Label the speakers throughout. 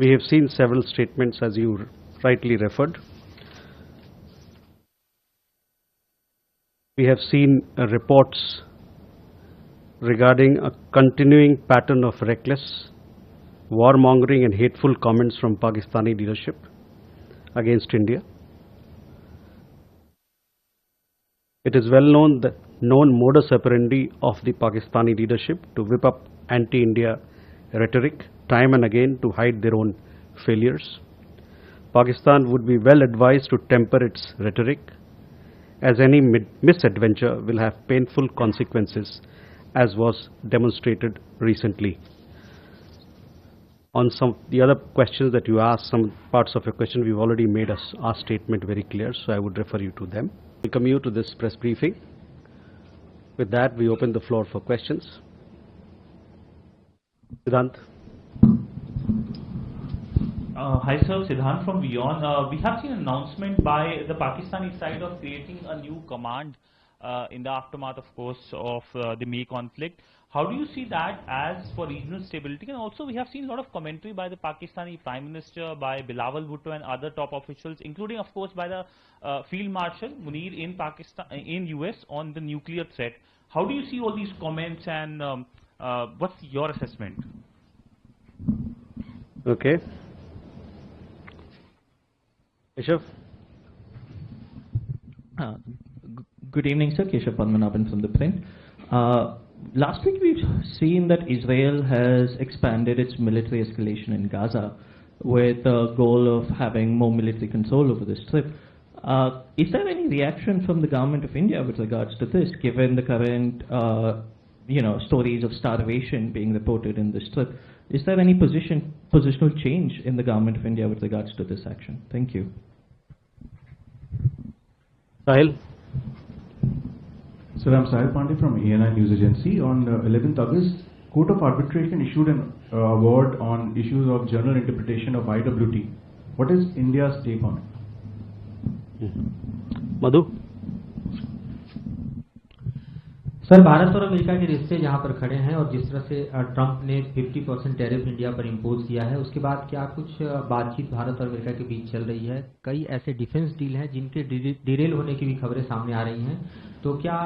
Speaker 1: We have seen several statements, as you rightly referred. We have seen reports regarding a continuing pattern of reckless, warmongering and hateful comments from Pakistani leadership against India. It is well known that modus operandi of the Pakistani leadership to whip up anti-India rhetoric time and again to hide their own failures. Pakistan would be well advised to temper its rhetoric, as any misadventure will have painful consequences, as was demonstrated recently. On some the other questions that you asked, some parts of your question, we've already made our statement very clear, so I would refer you to them. Welcome you to this press briefing. With that, we open the floor for questions. Siddhant.
Speaker 2: Hi sir, Siddhant from WION. We have seen an announcement by the Pakistani side of creating a new command in the aftermath, of course, of the May conflict. How do you see that as for regional stability? And also we have seen a lot of commentary by the Pakistani Prime Minister, by Bilawal Bhutto and other top officials, including of course by the Field Marshal Munir in Pakistan, in US, on the nuclear threat. How do you see all these comments, and what's your assessment?
Speaker 1: Okay. Keshav.
Speaker 3: Good evening, sir. Keshav Padmanabhan from The Print. Last week we've seen that Israel has expanded its military escalation in Gaza with the goal of having more military control over the Strip. Is there any reaction from the government of India with regards to this, given the current stories of starvation being reported in the Strip? Is there any positional change in the government of India with regards to this action? Thank you.
Speaker 1: Sahil.
Speaker 4: Sir, I'm Sahil Pandey from ANI News Agency. On 11th August, Court of Arbitration issued an award on issues of journal interpretation of IWT. What is India's take on it?
Speaker 1: Madhu.
Speaker 5: Sir, Bharat और America के रिश्ते जहां पर खड़े हैं और जिस तरह से ट्रंप ने 50% टैरिफ इंडिया पर इम्पोज किया है, उसके बाद क्या कुछ बातचीत भारत और अमेरिका के बीच चल रही है? कई ऐसे डिफेंस डील हैं जिनके डिरेल होने की भी खबरें सामने आ रही हैं, तो क्या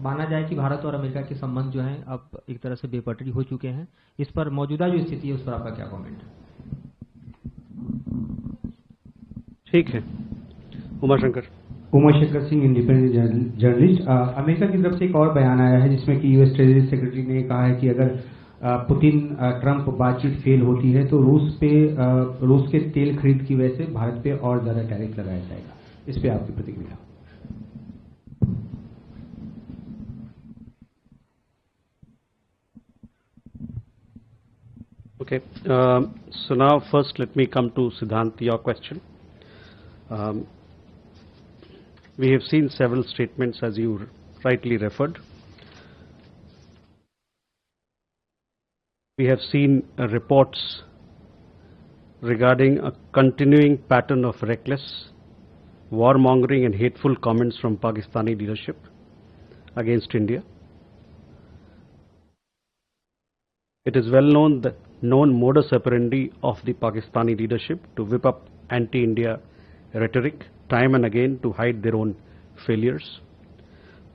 Speaker 5: माना जाए कि भारत और अमेरिका के संबंध जो हैं अब एक तरह से बेपटरी हो चुके हैं? इस पर मौजूदा जो स्थिति है उस पर आपका क्या कमेंट है?
Speaker 1: ठीक है, Umashankar
Speaker 6: Singh, independent journalist. America की तरफ से एक और बयान आया है जिसमें कि यूएस ट्रेजरी सेक्रेटरी ने कहा है कि अगर पुतिन ट्रंप बातचीत फेल होती है तो रूस के तेल खरीद की वजह से भारत पे और ज्यादा टैरिफ लगाया जाएगा। इस पे आपकी प्रतिक्रिया?
Speaker 1: Okay, so now first let me come to Siddhant, your question. We have seen several statements, as you rightly referred. We have seen reports regarding a continuing pattern of reckless, warmongering and hateful comments from Pakistani leadership against India. It is well known that modus operandi of the Pakistani leadership to whip up anti-India rhetoric time and again to hide their own failures.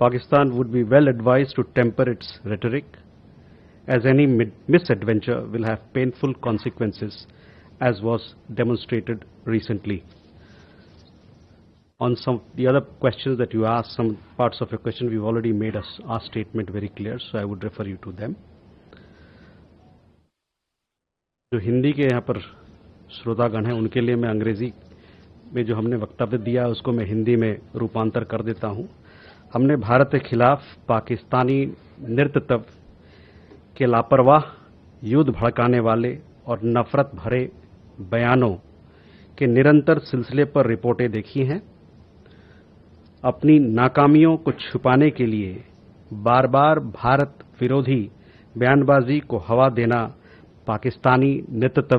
Speaker 1: Pakistan would be well advised to temper its rhetoric, as any misadventure will have painful consequences, as was demonstrated recently. On some the other questions that you asked, some parts of your question, we've already made our statement very clear, so I would refer you to them. जो हिंदी के यहाँ पर श्रोतागण हैं उनके लिए मैं अंग्रेजी में जो हमने वक्तव्य दिया है उसको मैं हिंदी में रूपांतर कर देता हूँ। हमने भारत के खिलाफ पाकिस्तानी नेतृत्व के लापरवाह, युद्ध भड़काने वाले और नफरत भरे बयानों के निरंतर सिलसिले पर रिपोर्टें देखी हैं। अपनी नाकामियों को छुपाने के लिए बार बार भारत विरोधी बयानबाजी को हवा देना पाकिस्तानी नेतृत्व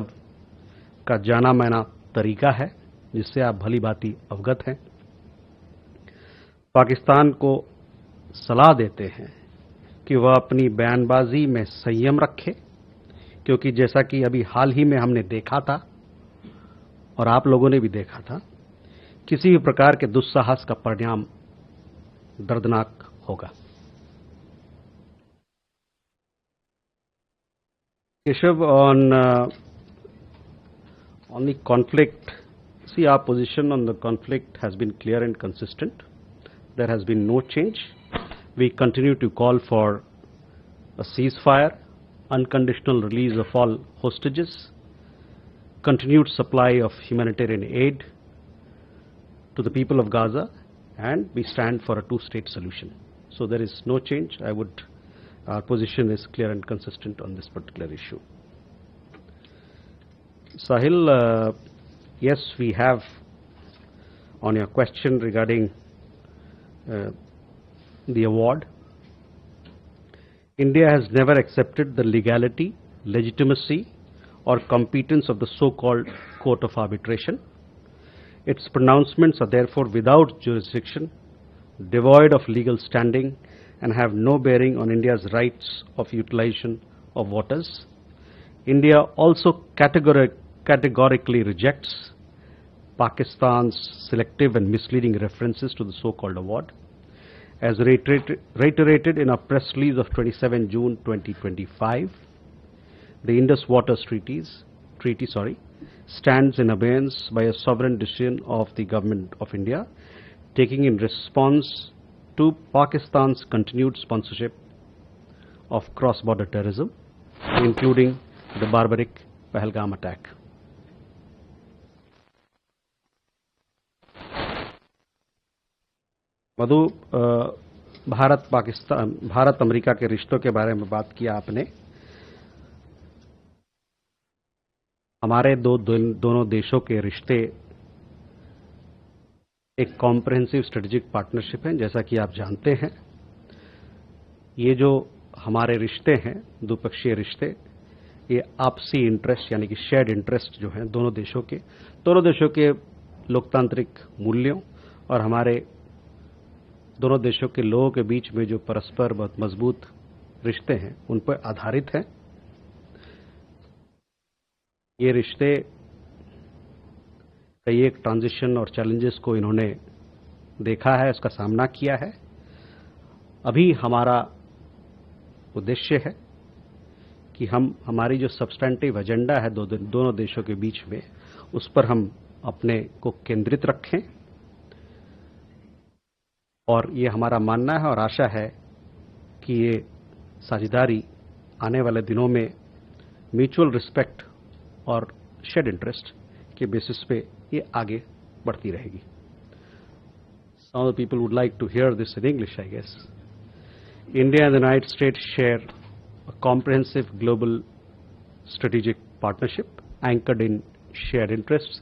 Speaker 1: का जाना माना तरीका है, जिससे आप भली भांति अवगत हैं। पाकिस्तान को सलाह देते हैं कि वह अपनी बयानबाजी में संयम रखे, क्योंकि जैसा कि अभी हाल ही में हमने देखा था और आप लोगों ने भी देखा था, किसी भी प्रकार के दुस्साहस का परिणाम दर्दनाक होगा। Keshav, on the conflict, see, our position on the conflict has been clear and consistent. There has been no change. We continue to call for a ceasefire, unconditional release of all hostages, continued supply of humanitarian aid to the people of Gaza, and we stand for a two-state solution. So there is no change. Our position is clear and consistent on this particular issue. Sahil, yes, we have, on your question regarding the award, India has never accepted the legality, legitimacy, or competence of the so-called Court of Arbitration. Its pronouncements are therefore without jurisdiction, devoid of legal standing, and have no bearing on India's rights of utilization of waters. India also categorically rejects Pakistan's selective and misleading references to the so-called award. As reiterated in our press release of 27 June 2025, the Indus Waters Treaty stands in abeyance by a sovereign decision of the Government of India, taking in response to Pakistan's continued sponsorship of cross-border terrorism, including the barbaric Pahalgam attack. Madhu, Bharat America के रिश्तों के बारे में बात किया आपने। हमारे दोनों देशों के रिश्ते एक कॉम्प्रिहेंसिव स्ट्रेटेजिक पार्टनरशिप है, जैसा कि आप जानते हैं। ये जो हमारे रिश्ते हैं, द्विपक्षीय रिश्ते, ये आपसी इंटरेस्ट यानी कि शेयर्ड इंटरेस्ट जो है दोनों देशों के लोकतांत्रिक मूल्यों और हमारे दोनों देशों के लोगों के बीच में जो परस्पर बहुत मजबूत रिश्ते हैं उन पर आधारित है। ये रिश्ते कई एक ट्रांजिशन और चैलेंजेस को इन्होंने देखा है, उसका सामना किया है। अभी हमारा उद्देश्य है कि हमारी जो सब्सटेंटिव एजेंडा है दोनों देशों के बीच में, उस पर हम अपने को केंद्रित रखें, और ये हमारा मानना है और आशा है कि ये साझेदारी आने वाले दिनों में म्यूचुअल रिस्पेक्ट और शेयर्ड इंटरेस्ट के बेसिस पे ये आगे बढ़ती रहेगी। Some of the people would like to hear this in English, I guess. India and the United States share a comprehensive global strategic partnership anchored in shared interests,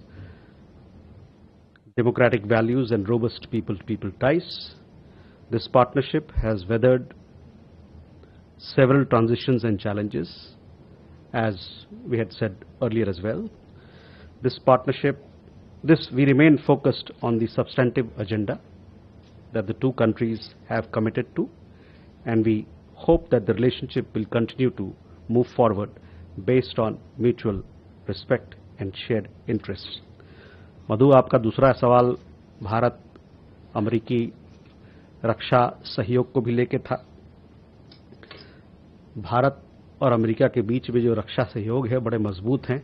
Speaker 1: democratic values, and robust people-to-people ties. This partnership has weathered several transitions and challenges, as we had said earlier as well. We remain focused on the substantive agenda that the two countries have committed to, and we hope that the relationship will continue to move forward based on mutual respect and shared interests. मधु, आपका दूसरा सवाल भारत अमेरिकी रक्षा सहयोग को भी लेके था। भारत और अमेरिका के बीच में जो रक्षा सहयोग है बड़े मजबूत हैं।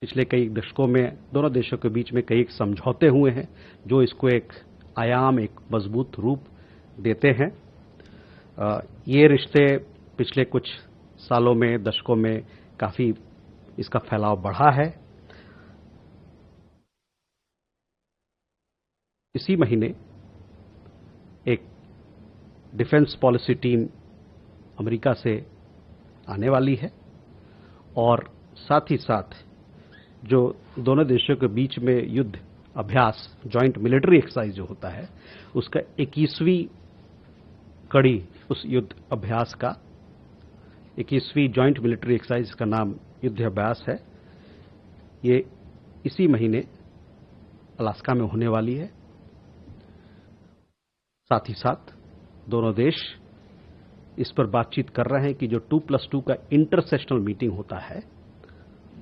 Speaker 1: पिछले कई दशकों में दोनों देशों के बीच में कई एक समझौते हुए हैं जो इसको एक आयाम, एक मजबूत रूप देते हैं। ये रिश्ते पिछले कुछ सालों में, दशकों में काफी इसका फैलाव बढ़ा है। इसी महीने एक डिफेंस पॉलिसी टीम अमेरिका से आने वाली है, और साथ ही साथ जो दोनों देशों के बीच में युद्ध अभ्यास, जॉइंट मिलिट्री एक्सरसाइज जो होता है, उसका 21वीं कड़ी, उस युद्ध अभ्यास का 21वीं जॉइंट मिलिट्री एक्सरसाइज का नाम युद्ध अभ्यास है। ये इसी महीने अलास्का में होने वाली है। साथ ही साथ दोनों देश इस पर बातचीत कर रहे हैं कि जो 2+2 का इंटरसेशनल मीटिंग होता है,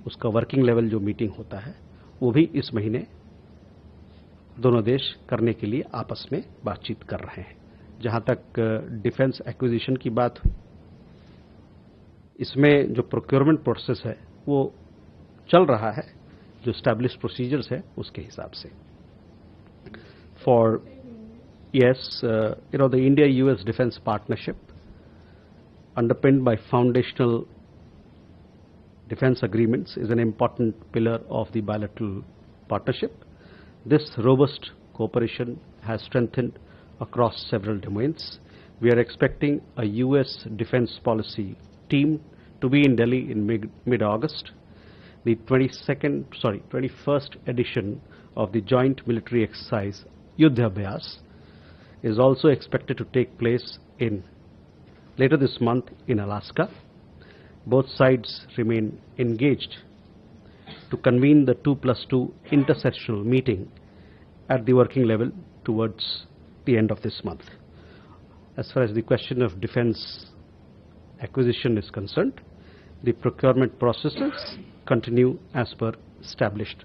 Speaker 1: उसका वर्किंग लेवल जो मीटिंग होता है, वो भी इस महीने दोनों देश करने के लिए आपस में बातचीत कर रहे हैं। जहां तक डिफेंस एक्विजिशन की बात हुई, इसमें जो प्रोक्योरमेंट प्रोसेस है वो चल रहा है, जो स्टैब्लिश प्रोसीजर्स है उसके हिसाब से। For the India-US defense partnership, underpinned by foundational defense agreements, is an important pillar of the bilateral partnership. This robust cooperation has strengthened across several domains. We are expecting a US defense policy team to be in Delhi in mid-August. The 21st edition of the joint military exercise Yuddha Abhyas is also expected to take place later this month in Alaska. Both sides remain engaged to convene the 2+2 intersessional meeting at the working level towards the end of this month. As far as the question of defense acquisition is concerned, the procurement processes continue as per established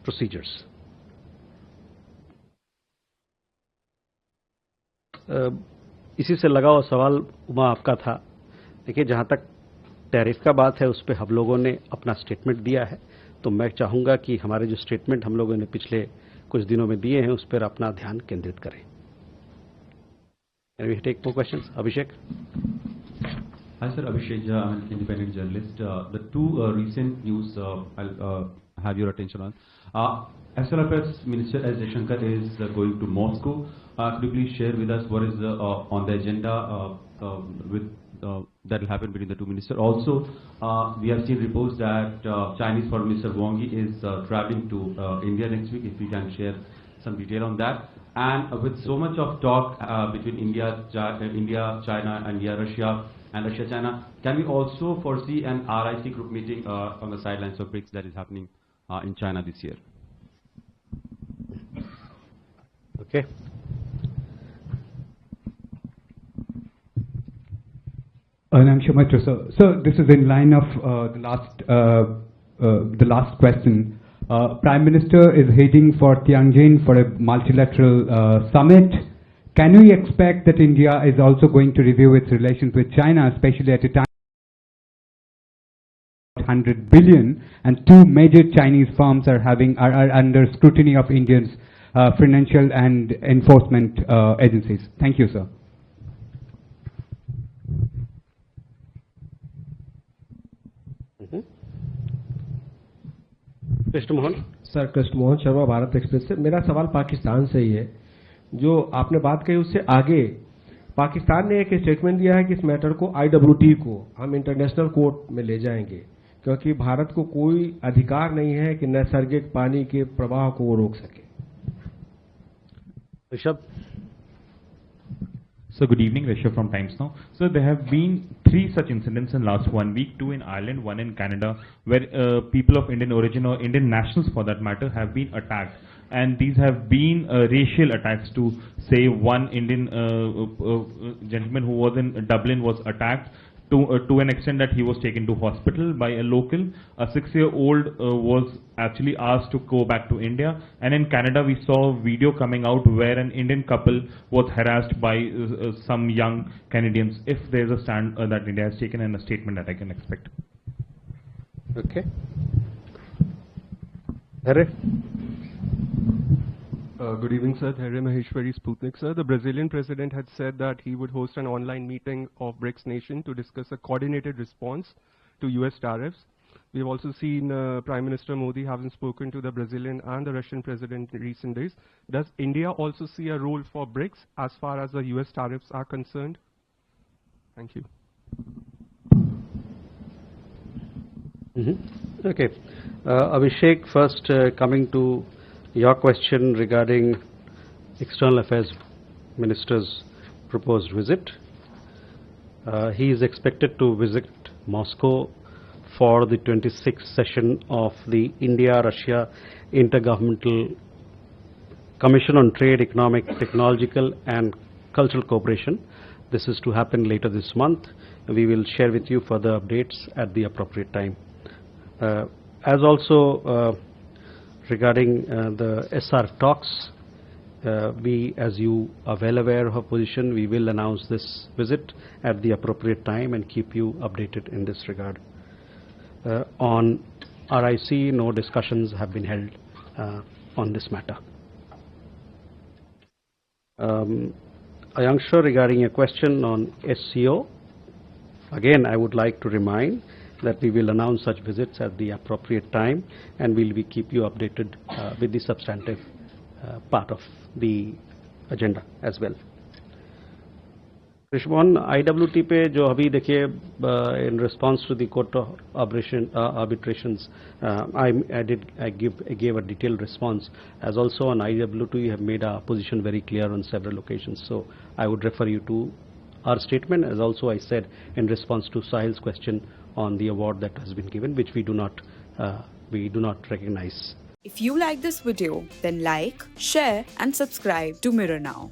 Speaker 1: procedures. इसी से लगा हुआ सवाल उमा आपका था। देखिए, जहां तक टैरिफ का बात है उस पर हम लोगों ने अपना स्टेटमेंट दिया है, तो मैं चाहूंगा कि हमारे जो स्टेटमेंट हम लोगों ने पिछले कुछ दिनों में दिए हैं उस पर अपना ध्यान केंद्रित करें। Can we take more questions? Abhishek?
Speaker 7: Hi sir, Abhishek Jha, I'm an independent journalist. The two recent news I'll have your attention on. External Affairs Minister S. Jaishankar is going to Moscow. Could you please share with us what is on the agenda that will happen between the two ministers? Also, we have seen reports that Chinese Foreign Minister Wang Yi is traveling to India next week. If we can share some detail on that. And with so much of talk between India, China, India, Russia, and Russia-China, can we also foresee an RIC group meeting on the sidelines of BRICS that is happening in China this year?
Speaker 1: Okay.
Speaker 6: I'm Shumatra, sir. So this is in line of the last question. Prime Minister is heading for Tianjin for a multilateral summit. Can we expect that India is also going to review its relations with China, especially at a time 100 billion, and two major Chinese firms are under scrutiny of Indians' financial and enforcement agencies? Thank you, sir.
Speaker 1: Krishna Mohan
Speaker 8: sir, Krishna Mohan Sharma, Bharat express से। मेरा सवाल पाकिस्तान से ही है। जो आपने बात कही उससे आगे पाकिस्तान ने एक स्टेटमेंट दिया है कि इस मैटर को IWT को हम इंटरनेशनल कोर्ट में ले जाएंगे, क्योंकि भारत को कोई अधिकार नहीं है कि नैसर्गिक पानी के प्रवाह को वो रोक सके।
Speaker 1: Rishabh?
Speaker 2: So good evening, Rishabh from Times Now. So there have been 3 such incidents in last 1 week, 2 in Ireland, 1 in Canada, where people of Indian origin or Indian nationals for that matter have been attacked. And these have been racial attacks to say one Indian gentleman who was in Dublin was attacked to an extent that he was taken to hospital by a local. A 6-year-old was actually asked to go back to India. And in Canada, we saw a video coming out where an Indian couple was harassed by some young Canadians. If there's a stand that India has taken and a statement that I can expect.
Speaker 1: Okay. Harry?
Speaker 9: Good evening, sir. Harry Maheshwari, Sputnik, sir. The Brazilian president had said that he would host an online meeting of BRICS nations to discuss a coordinated response to US tariffs. We've also seen Prime Minister Modi having spoken to the Brazilian and the Russian president in recent days. Does India also see a role for BRICS as far as the US tariffs are concerned? Thank you.
Speaker 1: Okay. Abhishek, first coming to your question regarding External Affairs Minister's proposed visit. He is expected to visit Moscow for the 26th session of the India-Russia Intergovernmental Commission on Trade, Economic, Technological and Cultural Cooperation. This is to happen later this month. We will share with you further updates at the appropriate time. As also regarding the SR talks, we, as you are well aware of our position, we will announce this visit at the appropriate time and keep you updated in this regard. On RIC, no discussions have been held on this matter. Ayanksha, regarding a question on SCO, again I would like to remind that we will announce such visits at the appropriate time, and we will keep you updated with the substantive part of the agenda as well. Rishwan, IWT पे जो अभी देखिए in response to the court of arbitrations, I gave a detailed response. As also on IWT, we have made our position very clear on several occasions. So I would refer you to our statement, as also I said in response to Sahil's question on the award that has been given, which we do not recognize.
Speaker 10: If you like this video, then like, share and subscribe to Mirror Now.